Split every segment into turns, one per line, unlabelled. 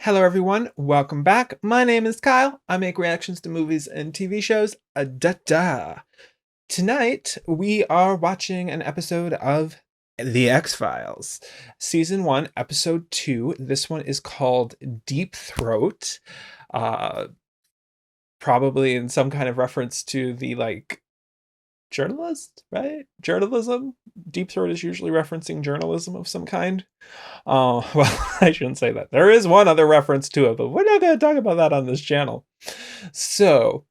Hello, everyone. Welcome back. My name is Kyle. I make reactions to movies and TV shows. Tonight, we are watching an episode of The X-Files, Season 1, Episode 2. This one is called Deep Throat. Probably in some kind of reference to the, journalist, right? Journalism? Deep Throat is usually referencing journalism of some kind. Well, I shouldn't say that. There is one other reference to it, but we're not going to talk about that on this channel. So,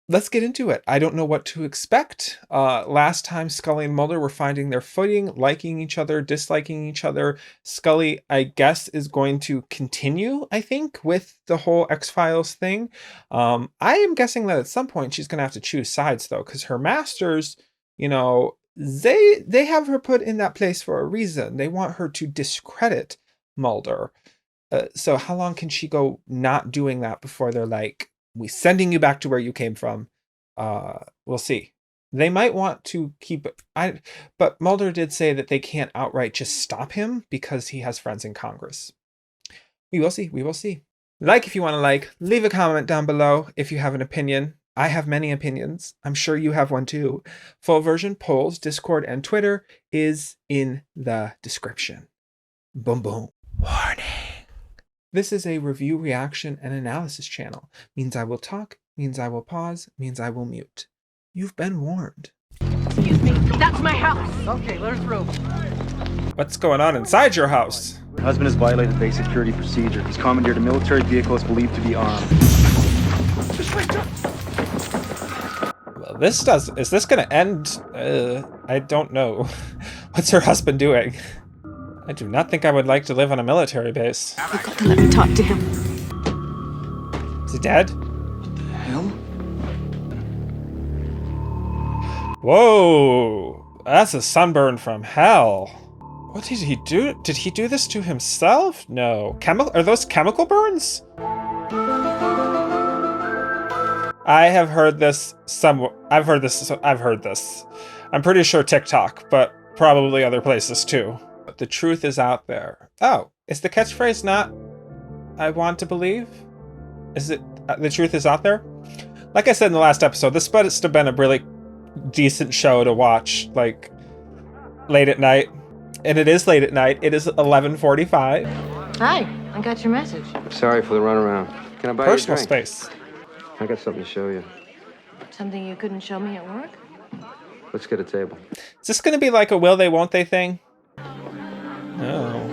let's get into it. I don't know what to expect. Last time, Scully and Mulder were finding their footing, liking each other, disliking each other. Scully, I guess, is going to continue, I think, with the whole X-Files thing. I am guessing that at some point she's going to have to choose sides, though, because her masters, they have her put in that place for a reason. They want her to discredit Mulder. So how long can she go not doing that before they're like, we sending you back to where you came from? We'll see. They might want to keep but Mulder did say that they can't outright just stop him because he has friends in Congress. We will see. We will see. Like if you want to like, leave a comment down below if you have an opinion. I have many opinions. I'm sure you have one too. Full version, polls, Discord, and Twitter is in the description. Boom, boom. Warning. This is a review, reaction, and analysis channel. Means I will talk, means I will pause, means I will mute. You've been warned.
Excuse me, that's my house. Okay, let her through.
What's going on inside your house?
Your husband has violated basic security procedure. He's commandeered a military vehicle is believed to be armed.
Well, is this gonna end? I don't know. What's her husband doing? I do not think I would like to live on a military base.
You've got to let me talk to him.
Is he dead?
What the hell?
Whoa! That's a sunburn from hell. What did he do? Did he do this to himself? No. Are those chemical burns? I have heard this I've heard this. I'm pretty sure TikTok, but probably other places too. But the truth is out there. Oh, is the catchphrase not I want to believe? Is it the truth is out there? Like I said in the last episode, this must have been a really decent show to watch, like, late at night. And it is late at night. It is 11:45.
Hi, I got your message.
Sorry for the runaround. Can I buy
Personal
you a drink?
space.
I got something to show you.
Something you couldn't show me at work?
Let's get a table.
Is this going to be like a will they, won't they thing? No.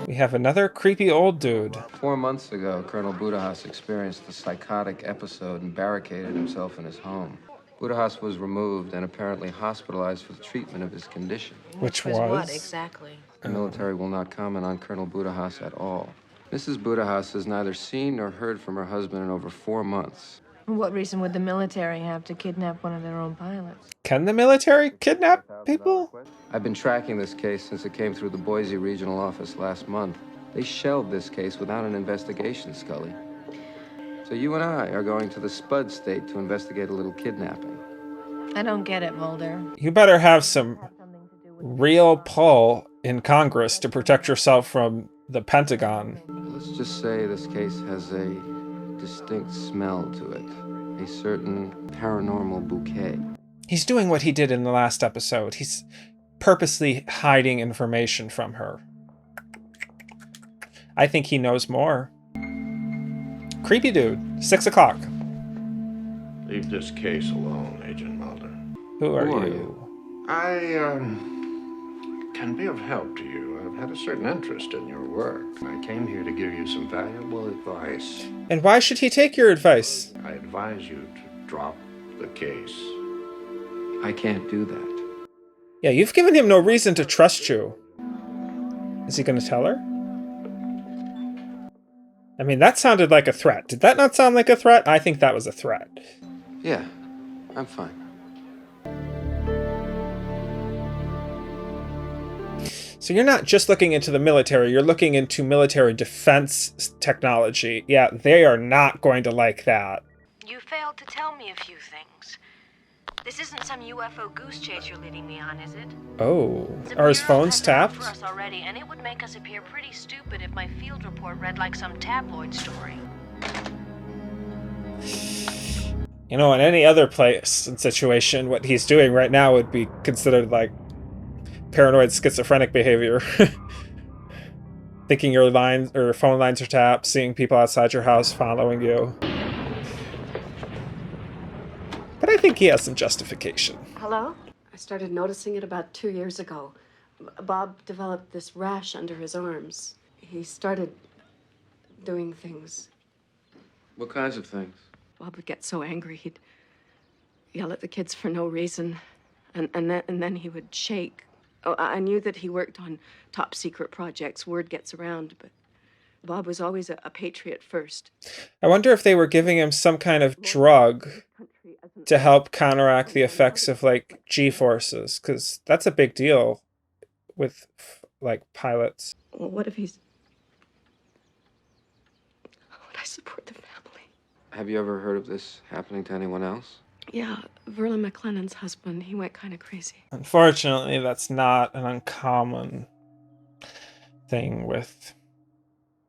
We have another creepy old dude.
4 months ago, Colonel Budahas experienced a psychotic episode and barricaded himself in his home. Budahas was removed and apparently hospitalized for the treatment of his condition.
Which
Was what
was?
exactly?
The military will not comment on Colonel Budahas at all. Mrs. Budahas has neither seen nor heard from her husband in over 4 months.
What reason would the military have to kidnap one of their own pilots?
Can the military kidnap people?
I've been tracking this case since it came through the Boise regional office last month. They shelved this case without an investigation, Scully. So you and I are going to the Spud State to investigate a little kidnapping.
I don't get it, Mulder.
You better have some real pull in Congress to protect yourself from the Pentagon.
Let's just say this case has a distinct smell to it. A certain paranormal bouquet.
He's doing what he did in the last episode. He's purposely hiding information from her. I think he knows more. Creepy dude. 6 o'clock.
Leave this case alone, Agent Mulder.
Who are
Who are
you?
I can be of help to you. I've had a certain interest in your work. I came here to give you some valuable advice.
And why should he take your advice?
I advise you to drop the case.
I can't do that.
Yeah, you've given him no reason to trust you. Is he going to tell her? I mean, that sounded like a threat. Did that not sound like a threat? I think that was a threat.
Yeah, I'm fine.
So you're not just looking into the military, you're looking into military defense technology. Yeah, they are not going to like that.
You failed to tell me a few things.
This isn't some UFO goose chase you're leading me on, is it?
Oh,
The
are his
Bureau
phones
has it out
tapped?
for us already, and it would make us appear pretty stupid if my field report read like some tabloid story.
You know, in any other place and situation, what he's doing right now would be considered like paranoid schizophrenic behavior. Thinking your lines or phone lines are tapped, seeing people outside your house following you. But I think he has some justification.
Hello? I started noticing it about 2 years ago. Bob developed this rash under his arms. He started doing things.
What kinds of things?
Bob would get so angry he'd yell at the kids for no reason, and then he would shake. Oh, I knew that he worked on top secret projects. Word gets around, but Bob was always a patriot first.
I wonder if they were giving him some kind of drug to help counteract the effects of like G-forces, because that's a big deal with like pilots.
Well, what if he's... Would I support the family?
Have you ever heard of this happening to anyone else?
Yeah, Verla McLennan's husband, he went kind of crazy.
Unfortunately, that's not an uncommon thing with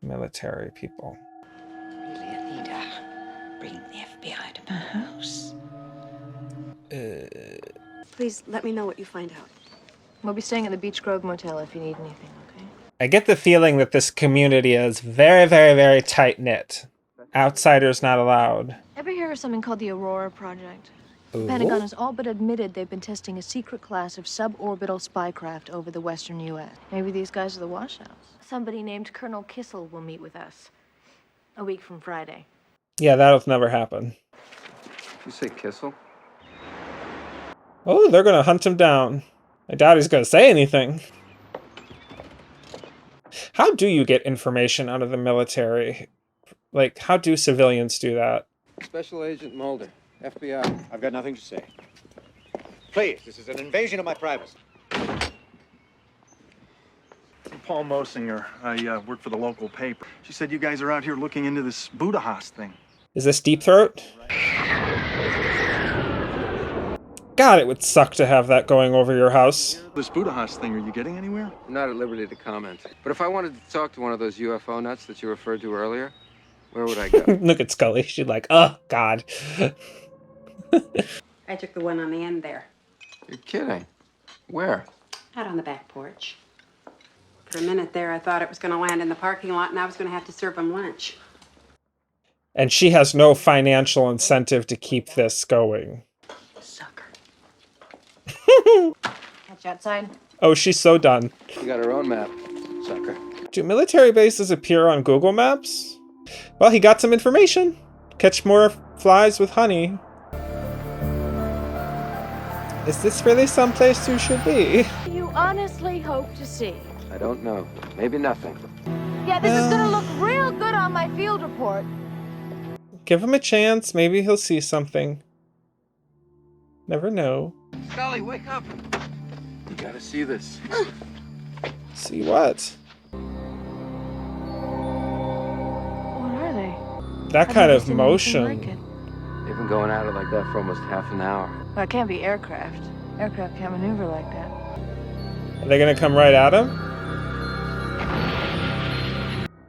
military people.
Really, Anita? Bring the FBI to my house?
Please let me know what you find out.
We'll be staying at the Beech Grove Motel if you need anything, okay?
I get the feeling that this community is very, very, very tight-knit. Outsiders not allowed.
Ever hear of something called the Aurora Project?
Ooh.
The Pentagon has all but admitted they've been testing a secret class of suborbital spycraft over the western U.S. Maybe these guys are the washouts. Somebody named Colonel Kissel will meet with us a week from Friday.
Yeah, that'll never happen.
You say Kissel?
Oh, they're gonna hunt him down. I doubt he's gonna say anything. How do you get information out of the military? Like, how do civilians do that?
Special Agent Mulder, FBI.
I've got nothing to say. Please, this is an invasion of my privacy.
I'm Paul Mosinger. I work for the local paper. She said you guys are out here looking into this Buddha Haas thing.
Is this Deep Throat? God, it would suck to have that going over your house.
This Buddha Haas thing, are you getting anywhere?
I'm not at liberty to comment. But if I wanted to talk to one of those UFO nuts that you referred to earlier, where would I go?
Look at Scully. She's like, oh, God.
I took the one on the end there.
You're kidding. Where?
Out on the back porch. For a minute there, I thought it was going to land in the parking lot, and I was going to have to serve him lunch.
And she has no financial incentive to keep this going.
Sucker.
Catch you outside.
Oh, she's so done.
You got her own map, sucker.
Do military bases appear on Google Maps? Well, he got some information. Catch more flies with honey. Is this really someplace you should be?
You honestly hope to see?
I don't know. Maybe nothing.
Yeah, this is gonna look real good on my field report.
Give him a chance. Maybe he'll see something. Never know.
Scully, wake up. You gotta see this.
See what?
What are they?
That
I've
kind
never
of
seen anything
motion.
like it.
They've been going at it like that for almost half an hour.
Well, it can't be aircraft. Aircraft can't maneuver like that.
Are they gonna come right at him?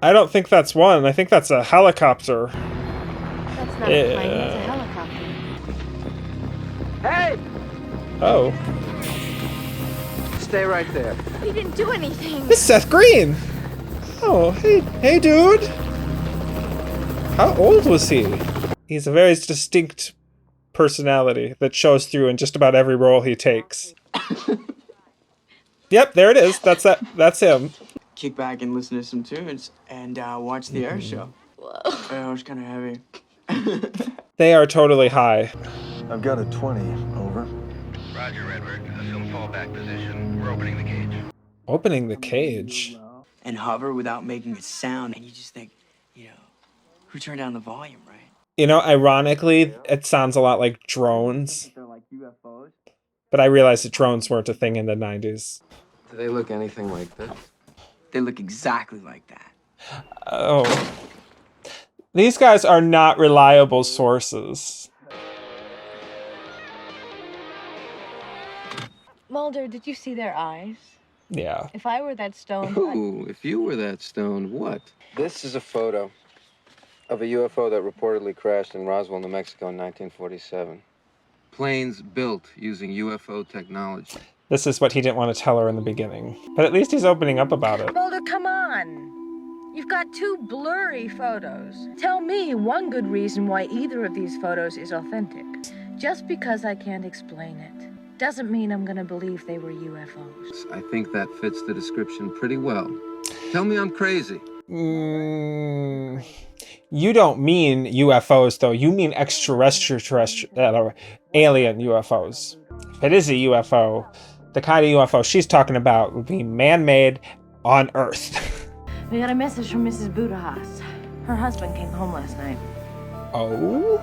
I don't think that's one. I think that's a helicopter.
That's not a plane, that's a helicopter.
Hey!
Oh.
Stay right there.
He didn't do anything.
It's Seth Green! Oh, hey dude! How old was he? He's a very distinct personality that shows through in just about every role he takes. Yep, there it is. That's him.
Kick back and listen to some tunes and watch the air show. Whoa. It was kind of heavy.
They are totally high.
I've got a 20, over.
Roger, Edward. Assume fallback position. We're opening the cage.
Opening the cage.
And hover without making a sound. And you just think, you know, who turned down the volume, right?
You know, ironically, it sounds a lot like drones.
They're like UFOs.
But I realized that drones weren't a thing in the 90s.
Do they look anything like this?
They look exactly like that.
Oh. These guys are not reliable sources.
Mulder, did you see their eyes?
Yeah.
If I were that stoned,
Ooh, if you were that stoned, what? This is a photo of a UFO that reportedly crashed in Roswell, New Mexico in 1947. Planes built using UFO technology.
This is what he didn't want to tell her in the beginning. But at least he's opening up about it.
Mulder, come on. You've got 2 blurry photos. Tell me one good reason why either of these photos is authentic. Just because I can't explain it doesn't mean I'm gonna believe they were UFOs.
I think that fits the description pretty well. Tell me I'm crazy.
You don't mean UFOs, though. You mean extraterrestrial, alien UFOs. If it is a UFO, the kind of UFO she's talking about would be man-made on Earth.
We got a message from Mrs. Budahas. Her husband came home last night.
Oh?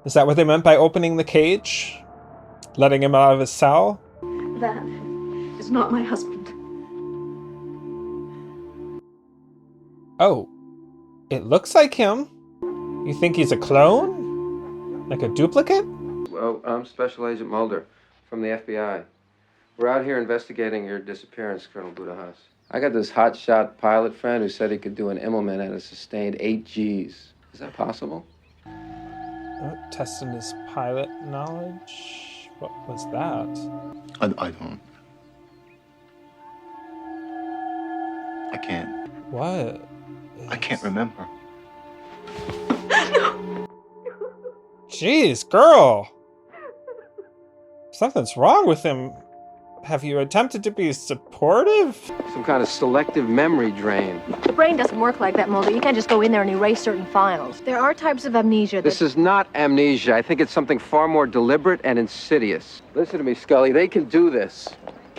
Is that what they meant by opening the cage? Letting him out of his cell?
That is not my husband.
Oh. It looks like him. You think he's a clone? Like a duplicate?
Well, I'm Special Agent Mulder from the FBI. We're out here investigating your disappearance, Colonel Budahas. I got this hotshot pilot friend who said he could do an Immelman at a sustained 8 Gs. Is that possible?
Testing his pilot knowledge? What was that?
I don't. I can't.
What?
I can't remember.
Jeez, girl. Something's wrong with him. Have you attempted to be supportive?
Some kind of selective memory drain.
The brain doesn't work like that, Mulder. You can't just go in there and erase certain files. There are types of amnesia that...
This is not amnesia. I think it's something far more deliberate and insidious. Listen to me, Scully. They can do this.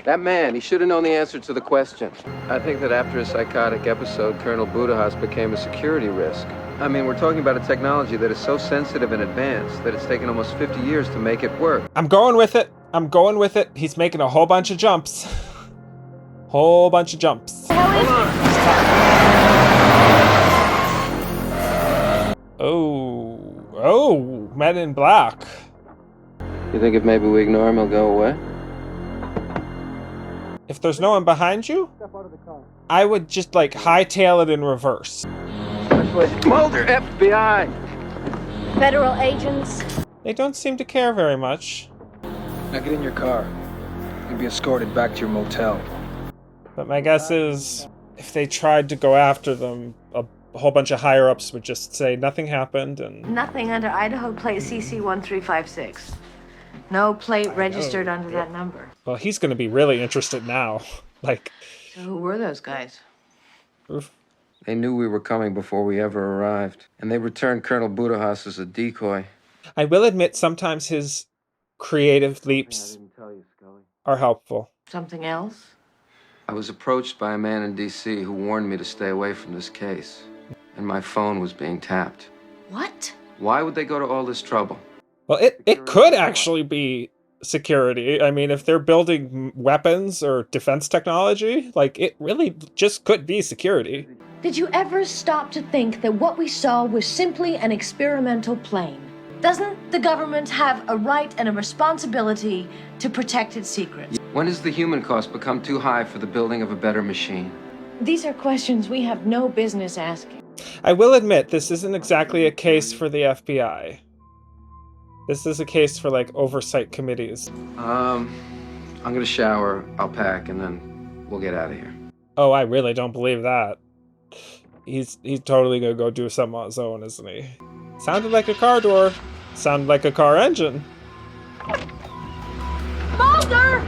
That man, he should have known the answer to the question. I think that after a psychotic episode, Colonel Budahas became a security risk. I mean, we're talking about a technology that is so sensitive and advanced that it's taken almost 50 years to make it work.
I'm going with it. I'm going with it. He's making a whole bunch of jumps. Whole bunch of jumps. Oh, Men in Black.
You think if maybe we ignore him, he'll go away?
If there's no one behind you, I would just like hightail it in reverse.
Mulder, FBI!
Federal agents.
They don't seem to care very much.
Now get in your car. You'll be escorted back to your motel.
But my guess is, if they tried to go after them, a whole bunch of higher-ups would just say nothing happened and...
Nothing under Idaho plate CC1356. No plate registered under that number.
Well, he's going to be really interested now. Like...
So who were those guys?
Oof.
They knew we were coming before we ever arrived, and they returned Colonel Budahas as a decoy.
I will admit sometimes his creative leaps are helpful.
Something else?
I was approached by a man in D.C. who warned me to stay away from this case, and my phone was being tapped.
What?
Why would they go to all this trouble?
Well, it could actually be security. I mean, if they're building weapons or defense technology, like, it really just could be security.
Did you ever stop to think that what we saw was simply an experimental plane? Doesn't the government have a right and a responsibility to protect its secrets?
When does the human cost become too high for the building of a better machine?
These are questions we have no business asking.
I will admit, this isn't exactly a case for the FBI. This is a case for, like, oversight committees.
I'm gonna shower, I'll pack, and then we'll get out of here.
Oh, I really don't believe that. He's totally gonna go do something on his own, isn't he? Sounded like a car door. Sounded like a car engine.
Mulder!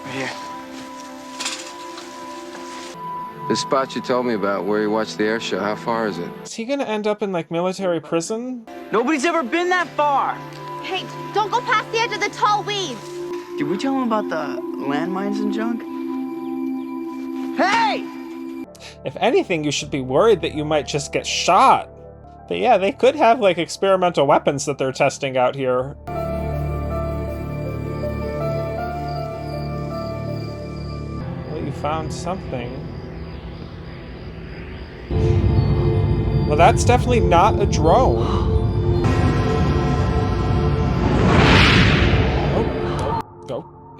Right here.
This spot you told me about, where you watched the air show, how far is it?
Is he gonna end up in, like, military prison?
Nobody's ever been that far.
Hey, don't go past the edge of the tall weeds.
Did we tell him about the landmines and junk? Hey!
If anything, you should be worried that you might just get shot. But yeah, they could have, like, experimental weapons that they're testing out here. Well, you found something. Well, that's definitely not a drone.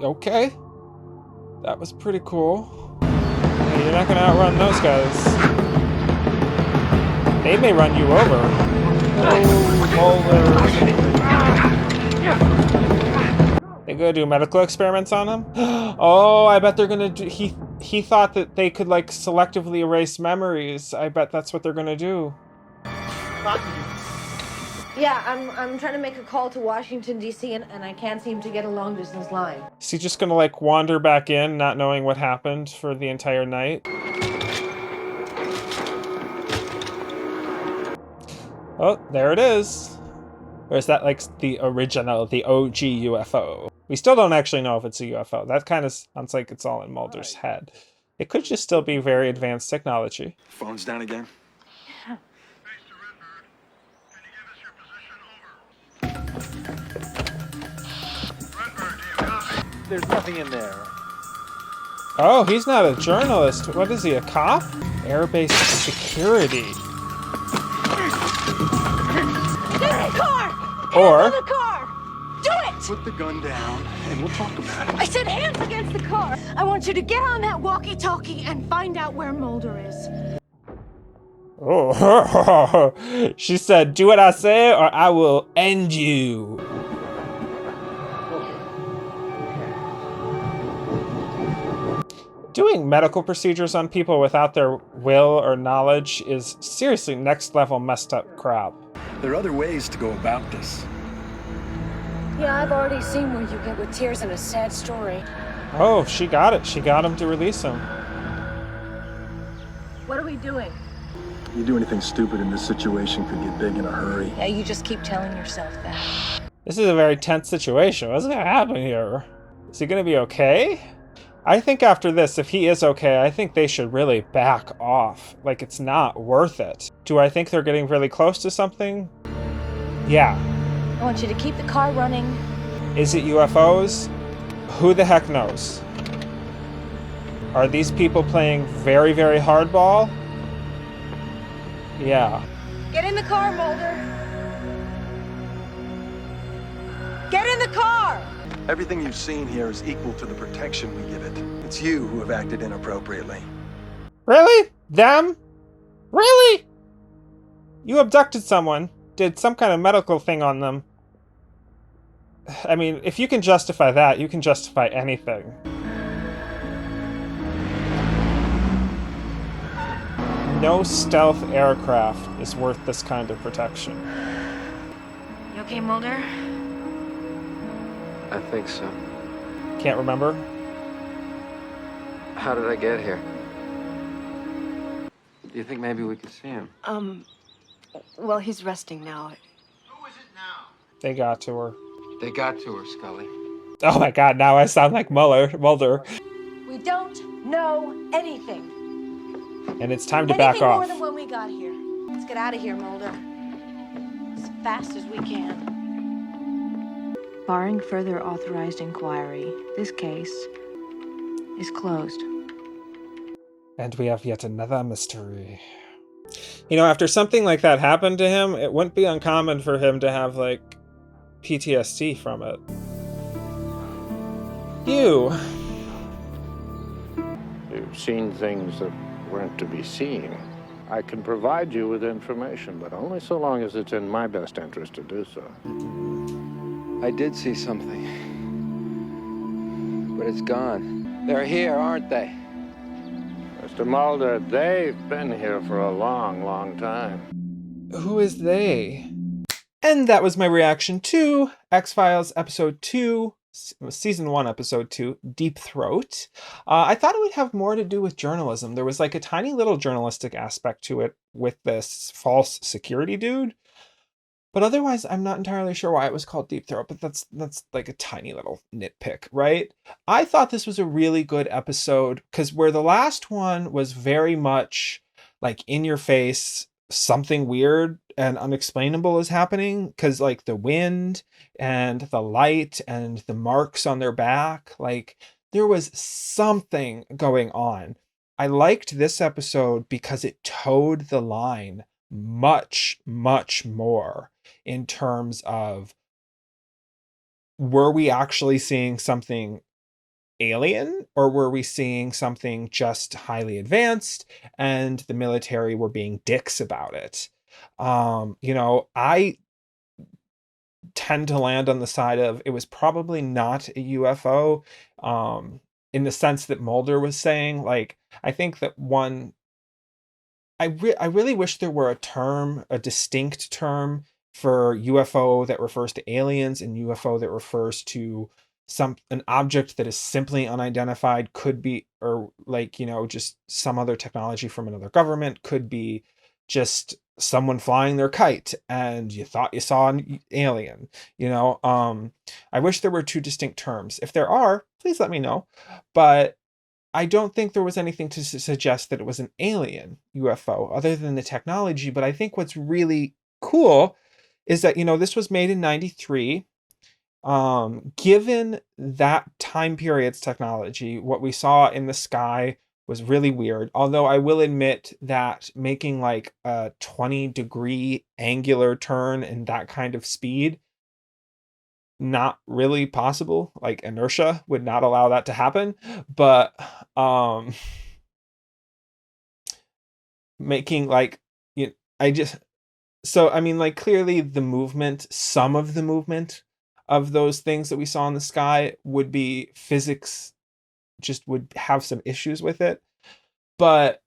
Oh, Okay. That was pretty cool. Hey, you're not gonna outrun those guys. They may run you over. They gonna do medical experiments on him? Oh, I bet they're gonna do. He thought that they could like selectively erase memories. I bet that's what they're gonna do.
Yeah, I'm trying to make a call to Washington, D.C., and I can't seem to get a long-distance line.
Is he just gonna like wander back in, not knowing what happened for the entire night? Oh, there it is. Or is that like the original, the OG UFO? We still don't actually know if it's a UFO. That kind of sounds like it's all in Mulder's head. It could just still be very advanced technology.
Phone's down again.
There's nothing in there.
Oh, he's not a journalist. What is he, a cop? Airbase security.
Get in the car!
Or...
Hands on the car! Do it!
Put the gun down and we'll talk about it.
I said hands against the car! I want you to get on that walkie-talkie and find out where Mulder is.
Oh, she said, do what I say or I will end you. Doing medical procedures on people without their will or knowledge is seriously next level messed up crap.
There are other ways to go about this.
Yeah, I've already seen where you get with tears and a sad story.
Oh, she got it. She got him to release him.
What are we doing?
You do anything stupid in this situation could get big in a hurry.
Yeah, you just keep telling yourself that.
This is a very tense situation. What's gonna happen here? Is he gonna be okay? I think after this, if he is okay, I think they should really back off. Like, it's not worth it. Do I think they're getting really close to something? Yeah.
I want you to keep the car running.
Is it UFOs? Who the heck knows? Are these people playing very, very hardball? Yeah.
Get in the car, Mulder. Get in the car!
Everything you've seen here is equal to the protection we give it. It's you who have acted inappropriately.
Really? Them? Really? You abducted someone, did some kind of medical thing on them. I mean, if you can justify that, you can justify anything. No stealth aircraft is worth this kind of protection.
You okay, Mulder?
I think so.
Can't remember?
How did I get here? Do you think maybe we could see him?
Well, he's resting now.
They got to her.
They got to her, Scully.
Oh my god, now I sound like Mulder.
We don't know anything.
And it's time to back
Anything
off.
more than when we got here. Let's get out of here, Mulder. As fast as we can. Barring further authorized inquiry, this case is closed.
And we have yet another mystery. You know, after something like that happened to him, it wouldn't be uncommon for him to have, like, PTSD from it. You.
You've seen things that weren't to be seen. I can provide you with information, but only so long as it's in my best interest to do so.
I did see something. But it's gone. They're here, aren't they?
Mr. Mulder, they've been here for a long, long time.
Who is they? And that was my reaction to X-Files Episode 2, Season 1, Episode 2, Deep Throat. I thought it would have more to do with journalism. There was like a tiny little journalistic aspect to it with this false security dude. But otherwise, I'm not entirely sure why it was called Deep Throat, but that's like a tiny little nitpick, right? I thought this was a really good episode because where the last one was very much like in your face, something weird and unexplainable is happening because like the wind and the light and the marks on their back, like there was something going on. I liked this episode because it towed the line much, much more in terms of were we actually seeing something alien, or were we seeing something just highly advanced and the military were being dicks about it? I tend to land on the side of it was probably not a UFO, in the sense that Mulder was saying. Like, I think that I really wish there were a distinct term for UFO that refers to aliens and UFO that refers to an object that is simply unidentified, could be, or like, just some other technology from another government, could be just someone flying their kite and you thought you saw an alien. I wish there were two distinct terms. If there are, please let me know. But I don't think there was anything to suggest that it was an alien UFO other than the technology. But I think what's really cool is that, this was made in 93. Given that time period's technology, what we saw in the sky was really weird. Although I will admit that making like a 20-degree angular turn in that kind of speed, not really possible. Like, inertia would not allow that to happen. But making like, clearly the movement, some of the movement of those things that we saw in the sky would be physics, just would have some issues with it. But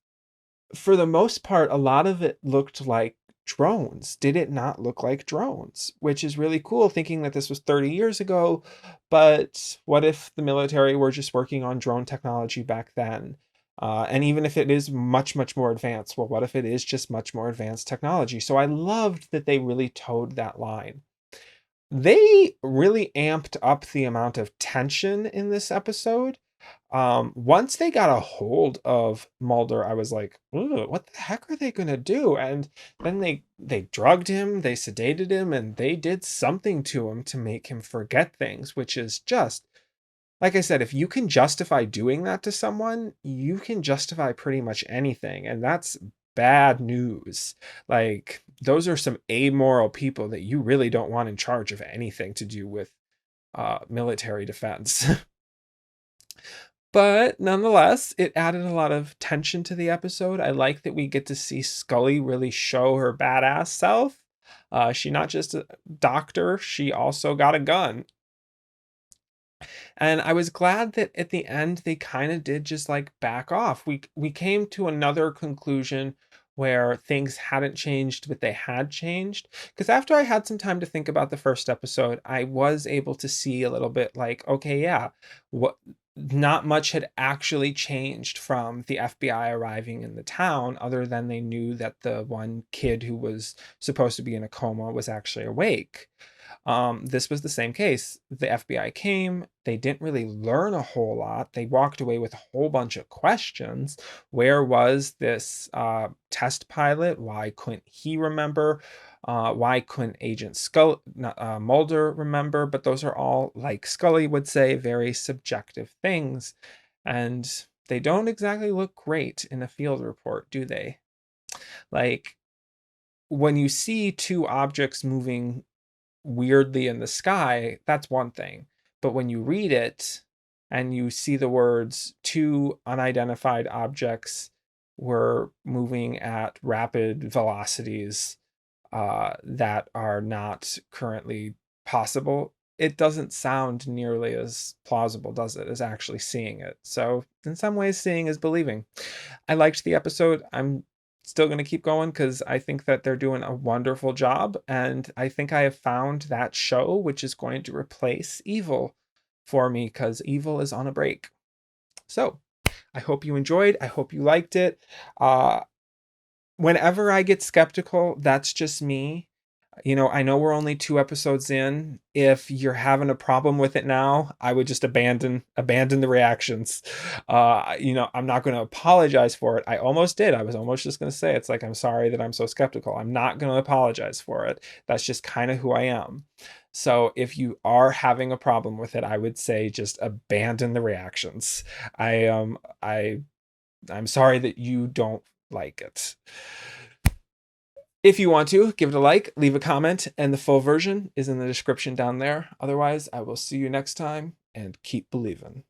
for the most part, a lot of it looked like drones. Did it not look like drones? Which is really cool, thinking that this was 30 years ago. But what if the military were just working on drone technology back then? And even if it is much, much more advanced, well, what if it is just much more advanced technology? So I loved that they really towed that line. They really amped up the amount of tension in this episode. Once they got a hold of Mulder, I was like, "Ooh, what the heck are they gonna do?" And then they drugged him, they sedated him, and they did something to him to make him forget things, which is just, like I said, if you can justify doing that to someone, you can justify pretty much anything, and that's bad news. Like, those are some amoral people that you really don't want in charge of anything to do with military defense. But nonetheless, it added a lot of tension to the episode. I like that we get to see Scully really show her badass self. She's not just a doctor, she also got a gun. And I was glad that at the end they kind of did just like back off. We came to another conclusion where things hadn't changed, but they had changed. Because after I had some time to think about the first episode, I was able to see a little bit like, okay, yeah, not much had actually changed from the FBI arriving in the town, other than they knew that the one kid who was supposed to be in a coma was actually awake. This was the same case. The FBI came, they didn't really learn a whole lot. They walked away with a whole bunch of questions. Where was this test pilot? Why couldn't he remember? Why couldn't Agent Mulder remember? But those are all, like Scully would say, very subjective things. And they don't exactly look great in a field report, do they? Like, when you see two objects moving weirdly in the sky, that's one thing. But when you read it and you see the words, two unidentified objects were moving at rapid velocities that are not currently possible, it doesn't sound nearly as plausible, does it, as actually seeing it. So in some ways, seeing is believing. I liked the episode. I'm still going to keep going because I think that they're doing a wonderful job. And I think I have found that show which is going to replace Evil for me, because Evil is on a break. So I hope you enjoyed. I hope you liked it. Whenever I get skeptical, that's just me. I know we're only 2 episodes in. If you're having a problem with it now, I would just abandon the reactions. I'm not going to apologize for it. I almost did. I was almost just going to say, it's like, I'm sorry that I'm so skeptical. I'm not going to apologize for it. That's just kind of who I am. So if you are having a problem with it, I would say just abandon the reactions. I'm sorry that you don't like it. If you want to, give it a like, leave a comment, and the full version is in the description down there. Otherwise, I will see you next time, and keep believing.